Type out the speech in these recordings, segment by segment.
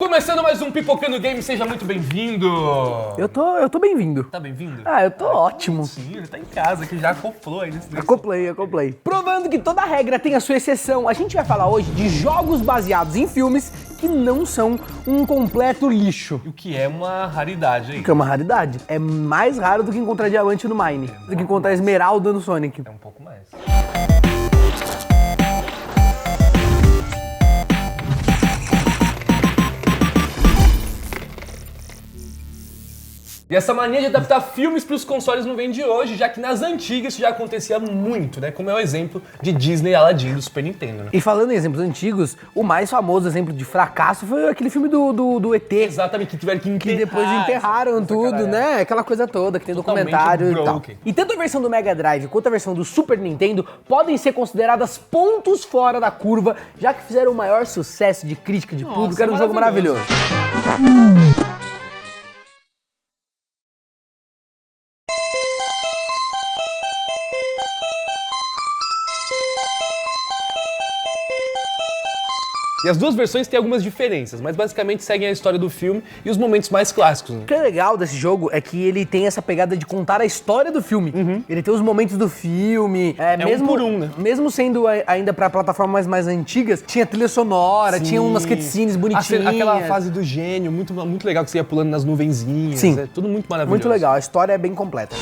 Começando mais um Pipocando Game, seja muito bem-vindo! Eu tô bem-vindo. Tá bem-vindo? Ah, eu tô ótimo. Sim, ele tá em casa, que já acoplou aí nesse Acoplei. Provando que toda regra tem a sua exceção, a gente vai falar hoje de jogos baseados em filmes que não são um completo lixo. O que é uma raridade aí. Que é uma raridade. É mais raro do que encontrar diamante no Mine, do que encontrar esmeralda no Sonic. É um pouco mais. E essa mania de adaptar filmes para os consoles não vem de hoje, já que nas antigas isso já acontecia muito, né? Como é o exemplo de Disney Aladdin do Super Nintendo, né? E falando em exemplos antigos, o mais famoso exemplo de fracasso foi aquele filme do ET. Exatamente, que tiveram que enterrar. Que depois enterraram tudo, né? Aquela coisa toda, que tem Totalmente documentário e tal. broken. E tanto a versão do Mega Drive quanto a versão do Super Nintendo podem ser consideradas pontos fora da curva, já que fizeram o maior sucesso de crítica de público, era um jogo maravilhoso. E as duas versões têm algumas diferenças, mas basicamente seguem a história do filme e os momentos mais clássicos, né? O que é legal desse jogo é que ele tem essa pegada de contar a história do filme. Ele tem os momentos do filme. Mesmo, um por um, né? Mesmo sendo ainda pra plataformas mais antigas, tinha trilha sonora, tinha umas cutscenes bonitinhas. Aquela fase do gênio, muito, muito legal, que você ia pulando nas nuvenzinhas. Sim. É tudo muito maravilhoso. Muito legal, a história é bem completa.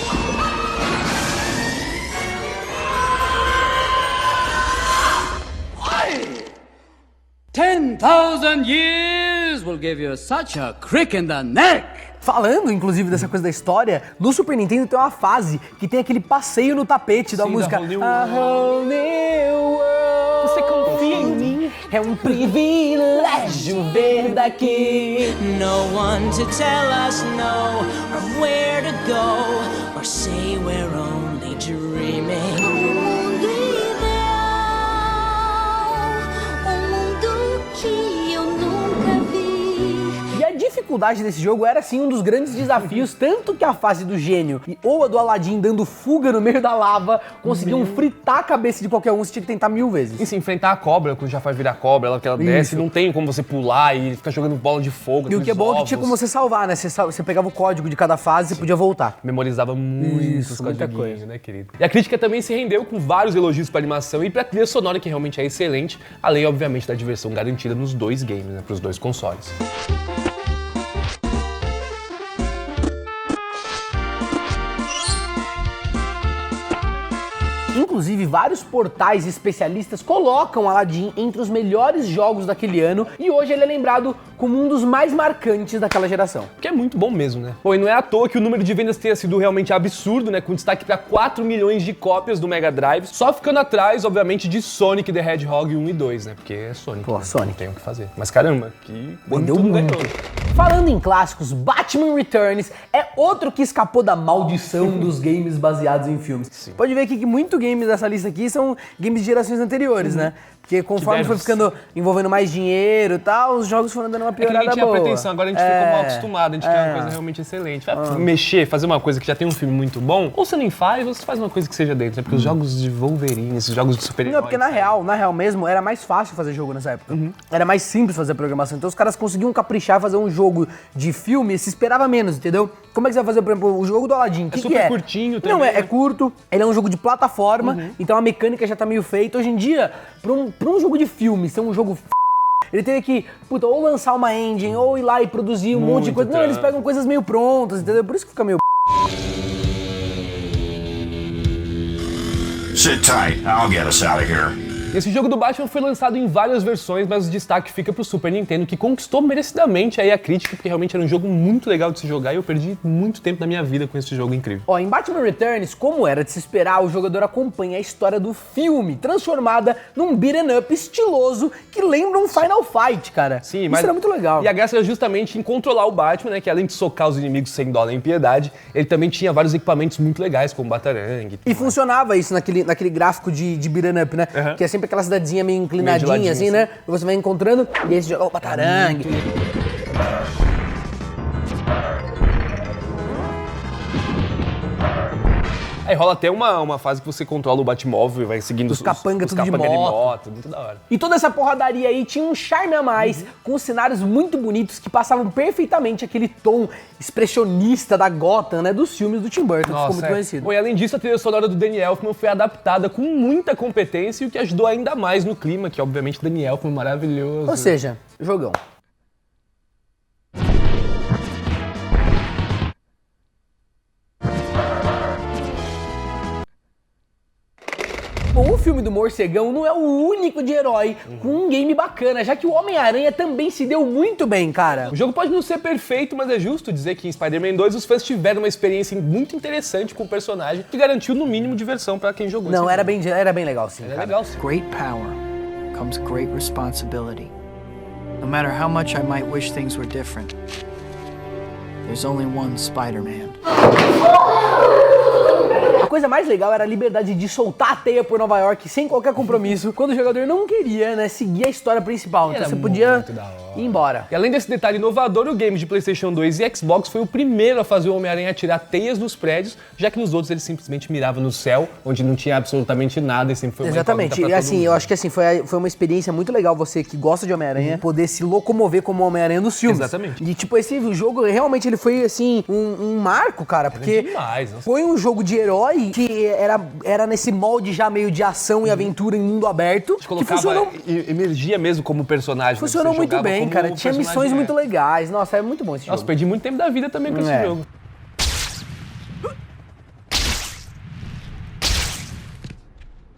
10,000 years will give you such a crick in the neck. Falando, inclusive, dessa coisa da história, no Super Nintendo tem uma fase que tem aquele passeio no tapete da música. da Whole New A Whole New World. Você confia em mim? É um privilégio ver daqui. No one to tell us no, or where to go, or say we're only dreaming. E a dificuldade desse jogo era, sim, um dos grandes desafios, tanto que a fase do gênio ou a do Aladdin dando fuga no meio da lava conseguiam fritar a cabeça de qualquer um, você tinha que tentar 1000 vezes. E se enfrentar a cobra, quando já faz virar cobra, ela desce, não tem como você pular e ficar jogando bola de fogo. E o que é bom é que tinha ovos. como você salvar, né? Você pegava o código de cada fase e podia voltar. Memorizava muito os muita codiguinhos, coisa. né, querido? E a crítica também se rendeu com vários elogios pra animação e pra trilha sonora, que realmente é excelente, além, obviamente, da diversão garantida nos dois games, né, pros dois consoles. Inclusive, vários portais especialistas colocam Aladdin entre os melhores jogos daquele ano e hoje ele é lembrado como um dos mais marcantes daquela geração. Que é muito bom mesmo, né? Pô, e não é à toa que o número de vendas tenha sido realmente absurdo, né? Com destaque pra 4 milhões de cópias do Mega Drive, só ficando atrás, obviamente, de Sonic the Hedgehog 1 e 2, né? Porque é Sonic. Pô, né? Sonic. Não tem o que fazer. Mas caramba, que Vendeu tudo muito. ganhou. Falando em clássicos, Batman Returns é outro que escapou da maldição dos games baseados em filmes. Sim. Pode ver aqui que muito games dessa lista aqui são games de gerações anteriores, né? Porque conforme foi ficando envolvendo mais dinheiro e tal, os jogos foram dando uma É que piorada ninguém tinha boa. pretensão, agora a gente ficou mal acostumado, a gente quer uma coisa realmente excelente. Vai mexer, fazer uma coisa que já tem um filme muito bom, ou você nem faz, ou você faz uma coisa que seja dentro, né? Porque os jogos de Wolverine, esses jogos de super-heróis... Não, porque na real mesmo, era mais fácil fazer jogo nessa época. Era mais simples fazer a programação. Então os caras conseguiam caprichar, fazer um jogo de filme e se esperava menos, entendeu? Como é que você vai fazer, por exemplo, o jogo do Aladdin? Que super é? curtinho também, Não, é né? curto, ele é um jogo de plataforma, então a mecânica já tá meio feita. Hoje em dia, pra um jogo de filme ser um jogo ele teve que, ou lançar uma engine, ou ir lá e produzir um monte de coisa. Não, eles pegam coisas meio prontas, entendeu? Por isso que fica meio... Sit tight, I'll get us out of here. Esse jogo do Batman foi lançado em várias versões, mas o destaque fica pro Super Nintendo, que conquistou merecidamente aí a crítica, porque realmente era um jogo muito legal de se jogar e eu perdi muito tempo da minha vida com esse jogo incrível. Ó, em Batman Returns, como era de se esperar, o jogador acompanha a história do filme, transformada num beat'em up estiloso que lembra um Final Fight, cara. Sim, Isso era muito legal. E a graça era justamente em controlar o Batman, né, que além de socar os inimigos sem dó nem piedade, ele também tinha vários equipamentos muito legais, como Batarangue. E funcionava isso naquele gráfico de beat'em up, né? Que é sempre aquela cidadezinha meio inclinadinha, assim, né? E você vai encontrando, e aí você joga o batarangue. Aí rola até uma fase que você controla o Batmóvel e vai seguindo Os capanga tudo de capanga moto. muito da hora. E toda essa porradaria aí tinha um charme a mais, com cenários muito bonitos que passavam perfeitamente aquele tom expressionista da Gotham, né, dos filmes do Tim Burton, que ficou muito conhecido. Bom, e além disso, a trilha sonora do Danny Elfman foi adaptada com muita competência e o que ajudou ainda mais no clima, que obviamente Danny Elfman maravilhoso. Ou seja, jogão. Bom, o filme do Morcegão não é o único de herói com um game bacana, já que o Homem-Aranha também se deu muito bem, cara. O jogo pode não ser perfeito, mas é justo dizer que em Spider-Man 2 os fãs tiveram uma experiência muito interessante com o personagem que garantiu no mínimo diversão pra quem jogou. Não, era bem legal sim, Era cara. legal sim. Great power comes great responsibility. No matter how much I might wish things were different, there's only one Spider-Man. A coisa mais legal era a liberdade de soltar a teia por Nova York sem qualquer compromisso, quando o jogador não queria, né, seguir a história principal. Então Era você podia muito da hora. ir embora. E além desse detalhe inovador, o game de PlayStation 2 e Xbox foi o primeiro a fazer o Homem-Aranha atirar teias nos prédios, já que nos outros ele simplesmente mirava no céu, onde não tinha absolutamente nada e sempre foi uma Exatamente. incógnita E pra assim, todo eu mundo. acho que assim, foi uma experiência muito legal você que gosta de Homem-Aranha, poder se locomover como Homem-Aranha nos filmes. Exatamente. E tipo, esse jogo realmente ele foi assim, um marco, cara, porque demais, nossa. foi um jogo de herói que era nesse molde já meio de ação e aventura em mundo aberto, A gente que colocava funcionou, emergia mesmo como personagem. funcionou Você muito jogava bem, como cara. o Tinha personagem missões muito legais. Nossa, é muito bom esse Nossa, jogo. perdi muito tempo da vida também com esse jogo.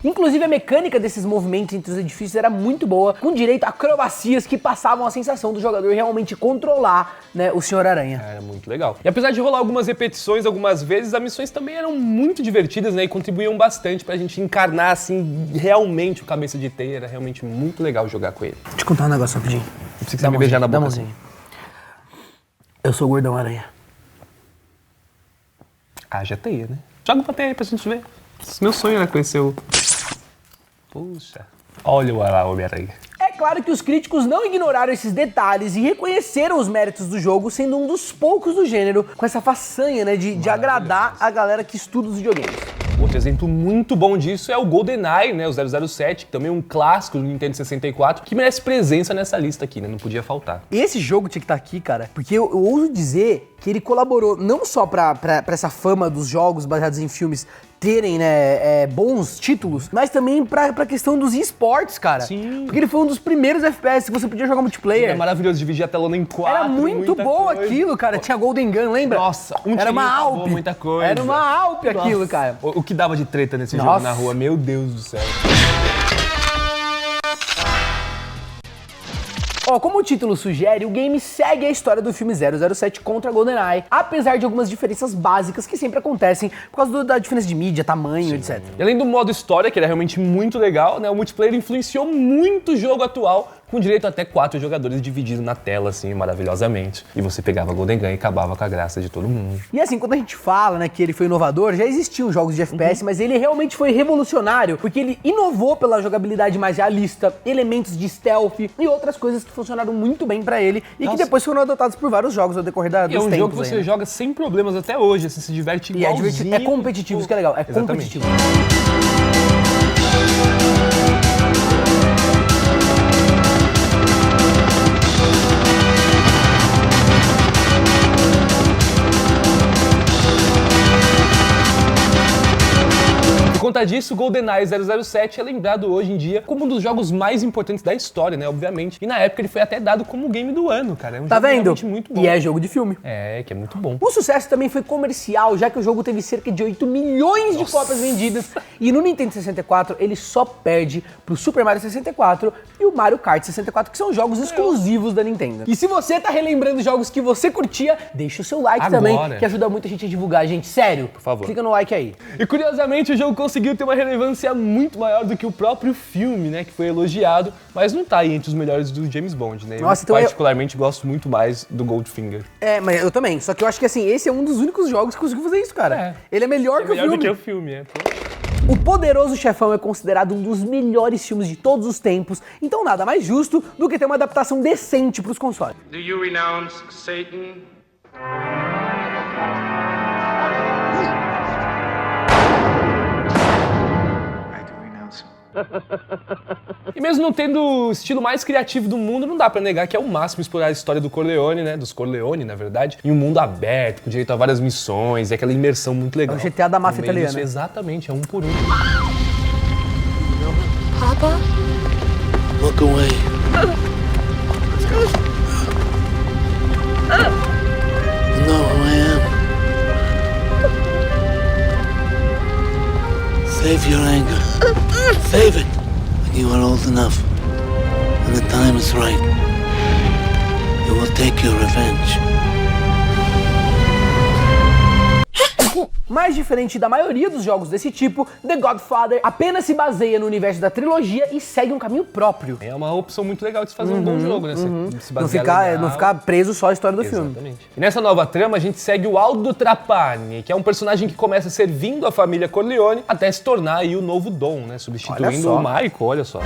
Inclusive a mecânica desses movimentos entre os edifícios era muito boa, com direito a acrobacias que passavam a sensação do jogador realmente controlar, né, o Senhor Aranha. Era muito legal. E apesar de rolar algumas repetições algumas vezes, as missões também eram muito divertidas, né? E contribuíam bastante pra gente encarnar, assim, realmente o Cabeça de Teia. Era realmente muito legal jogar com ele. Deixa eu te contar um negócio rapidinho. Não precisa que você me beijar na Dá boca. a mãozinha. Eu sou o Gordão Aranha. Haja teia, né? Joga pra teia aí pra gente ver. Meu sonho era conhecer o... Puxa. Olha o Homem-Aranha. É claro que os críticos não ignoraram esses detalhes e reconheceram os méritos do jogo, sendo um dos poucos do gênero com essa façanha, né, de agradar a galera que estuda os videogames. Outro exemplo muito bom disso é o GoldenEye, né, o 007, que também é um clássico do Nintendo 64, que merece presença nessa lista aqui, né, não podia faltar. Esse jogo tinha que estar aqui, cara, porque eu ouso dizer que ele colaborou não só pra essa fama dos jogos baseados em filmes terem, né, bons títulos, mas também pra questão dos esportes, cara. Sim. Porque ele foi um dos primeiros FPS que você podia jogar multiplayer. É maravilhoso dividir a telona em quatro. Era muito muita bom coisa. aquilo, cara. Tinha Golden Gun, lembra? Nossa, um era uma tirinho acabou Alpe. muita coisa. Era uma Alpe aquilo, Nossa. cara. O que dava de treta nesse jogo Nossa. na rua, meu Deus do céu. Ó, como o título sugere, o game segue a história do filme 007 contra GoldenEye, apesar de algumas diferenças básicas que sempre acontecem por causa da diferença de mídia, tamanho, etc. E além do modo história, que era realmente muito legal, né, o multiplayer influenciou muito o jogo atual, com direito a até 4 jogadores divididos na tela, assim, maravilhosamente. E você pegava Golden Gun e acabava com a graça de todo mundo. E assim, quando a gente fala, né, que ele foi inovador, já existiam jogos de FPS, mas ele realmente foi revolucionário, porque ele inovou pela jogabilidade mais realista, elementos de stealth e outras coisas que funcionaram muito bem pra ele e que depois foram adotados por vários jogos ao decorrer dos E é um tempos. jogo que aí, você né? joga sem problemas até hoje, assim, se diverte E é igualzinho. divertido, é competitivo, isso que é legal, é Exatamente. competitivo. Por conta disso, GoldenEye 007 é lembrado hoje em dia como um dos jogos mais importantes da história, né, obviamente. E na época ele foi até dado como game do ano, cara. É um Tá jogo vendo? realmente muito bom. E é jogo de filme. É, que é muito bom. O sucesso também foi comercial, já que o jogo teve cerca de 8 milhões de cópias vendidas. E no Nintendo 64, ele só perde pro Super Mario 64 e o Mario Kart 64, que são jogos exclusivos da Nintendo. E se você tá relembrando jogos que você curtia, deixa o seu like Agora. também, que ajuda muito a gente a divulgar. Gente, sério, por favor. clica no like aí. E curiosamente o jogo conseguiu ter uma relevância muito maior do que o próprio filme, né, que foi elogiado, mas não tá aí entre os melhores do James Bond, né? Nossa, eu então particularmente gosto muito mais do Goldfinger. É, mas eu também. Só que eu acho que assim, esse é um dos únicos jogos que conseguiu fazer isso, cara. É. Ele é melhor, É que, o melhor filme. do que o filme, é. O Poderoso Chefão é considerado um dos melhores filmes de todos os tempos, então nada mais justo do que ter uma adaptação decente pros consoles. Do you renounce Satan? E mesmo não tendo o estilo mais criativo do mundo, não dá pra negar que é o máximo explorar a história do Corleone, né? Dos Corleone, na verdade, em um mundo aberto, com direito a várias missões, e aquela imersão muito legal. É o GTA da máfia No meio italiana. disso, exatamente, é um por um. Look away. You know who I am. Save your anger. Save it. When you are old enough, when the time is right, you will take your revenge. Mais diferente da maioria dos jogos desse tipo, The Godfather apenas se baseia no universo da trilogia e segue um caminho próprio. É uma opção muito legal de se fazer um bom jogo, né? Se Não basear legal. ficar, preso só à história do filme. Exatamente. E nessa nova trama, a gente segue o Aldo Trapani, que é um personagem que começa servindo a família Corleone até se tornar aí o novo Dom, né? Substituindo o Michael, olha só.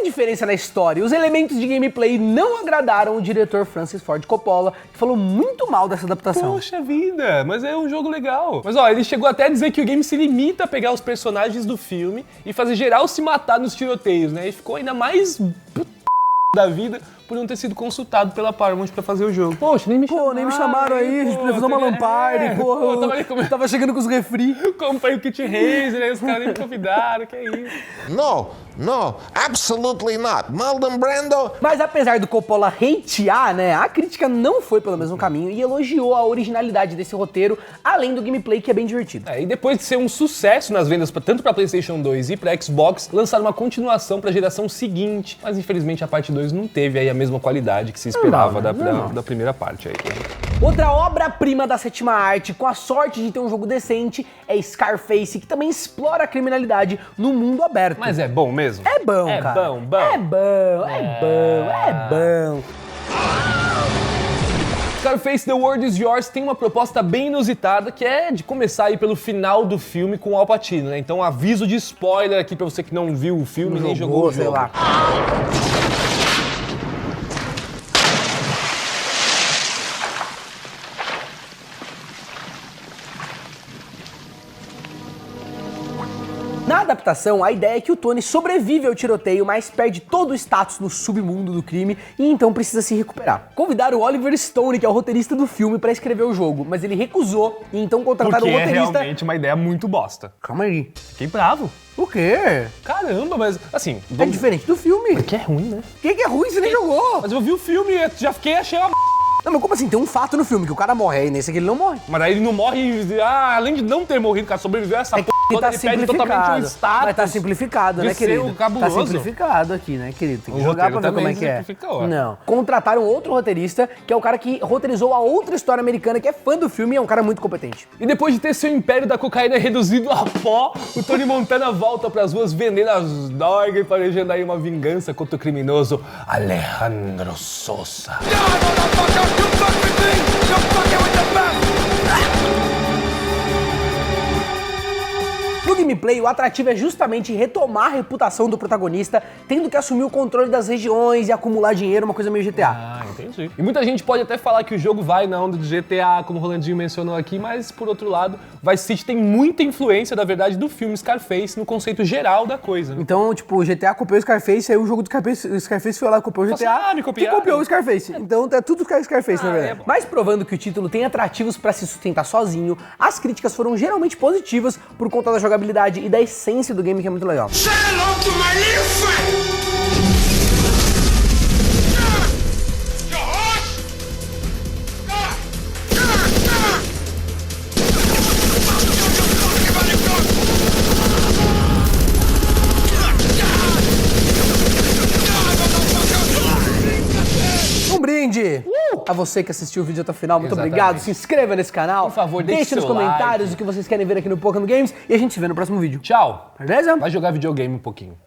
Diferença na história e os elementos de gameplay não agradaram o diretor Francis Ford Coppola, que falou muito mal dessa adaptação. Poxa vida, mas é um jogo legal. Mas ó, ele chegou até a dizer que o game se limita a pegar os personagens do filme e fazer geral se matar nos tiroteios, né? E ficou ainda mais da vida por não ter sido consultado pela Paramount pra fazer o jogo. Poxa, nem me chamaram aí, a gente podia fazer uma lamparty, tava chegando com os refri. Comprei o kit Razer, aí os caras nem me convidaram, que é isso. No, absolutely not. Marlon Brando. Mas apesar do Coppola hatear, né, a crítica não foi pelo mesmo caminho e elogiou a originalidade desse roteiro, além do gameplay que é bem divertido. E depois de ser um sucesso nas vendas tanto pra PlayStation 2 e pra Xbox, lançaram uma continuação pra geração seguinte, mas infelizmente a parte 2 não teve aí a mesma qualidade que se esperava da primeira parte aí. Outra obra-prima da sétima arte, com a sorte de ter um jogo decente, é Scarface, que também explora a criminalidade no mundo aberto. Mas é bom mesmo? É bom, cara. É bom. É bom. Scarface The World Is Yours tem uma proposta bem inusitada, que é de começar aí pelo final do filme com o Al Pacino, né? Então aviso de spoiler aqui pra você que não viu o filme nem jogou o jogo. Sei lá. Na adaptação, a ideia é que o Tony sobrevive ao tiroteio, mas perde todo o status no submundo do crime e então precisa se recuperar. Convidaram o Oliver Stone, que é o roteirista do filme, pra escrever o jogo, mas ele recusou e então contrataram o roteirista... Porque é realmente uma ideia muito bosta. Calma aí. Fiquei bravo. O quê? Caramba, mas assim... É diferente do filme. Que é ruim, né? O que é ruim? Você nem jogou. Mas eu vi o filme e já achei uma... Não, mas como assim? Tem um fato no filme, que o cara morre, aí nesse aqui ele não morre. Mas aí ele não morre, além de não ter morrido, o cara sobreviveu a essa porra toda, ele perde totalmente o status. Mas tá simplificado, né, querido? Cabuloso. Tá simplificado aqui, né, querido? Tem que O jogar pra ver roteiro como é também que é. simplificou. Não. Contrataram outro roteirista, que é o cara que roteirizou a outra história americana, que é fã do filme e é um cara muito competente. E depois de ter seu império da cocaína reduzido a pó, o Tony Montana volta pras ruas vendendo as drogas e planejando aí uma vingança contra o criminoso Alejandro Sosa. No gameplay, o atrativo é justamente retomar a reputação do protagonista, tendo que assumir o controle das regiões e acumular dinheiro, uma coisa meio GTA. Ah, entendi. E muita gente pode até falar que o jogo vai na onda do GTA, como o Rolandinho mencionou aqui, mas por outro lado, Vice City tem muita influência, na verdade, do filme Scarface no conceito geral da coisa, né? Então, tipo, o GTA copiou o Scarface, aí o jogo do Scarface foi lá e copiou o GTA, me que copiaram. copiou o Scarface. Então, é tudo Scarface, na verdade. bom. Mas provando que o título tem atrativos pra se sustentar sozinho, as críticas foram geralmente positivas por conta da jogabilidade e da essência do game, que é muito legal. Say hello to my little friend. Um brinde! A você que assistiu o vídeo até o final, muito Exatamente. obrigado. Se inscreva nesse canal. Por favor, deixe nos seu comentários like. o que vocês querem ver aqui no Pokémon Games e a gente se vê no próximo vídeo. Tchau! Beleza? Vai jogar videogame um pouquinho.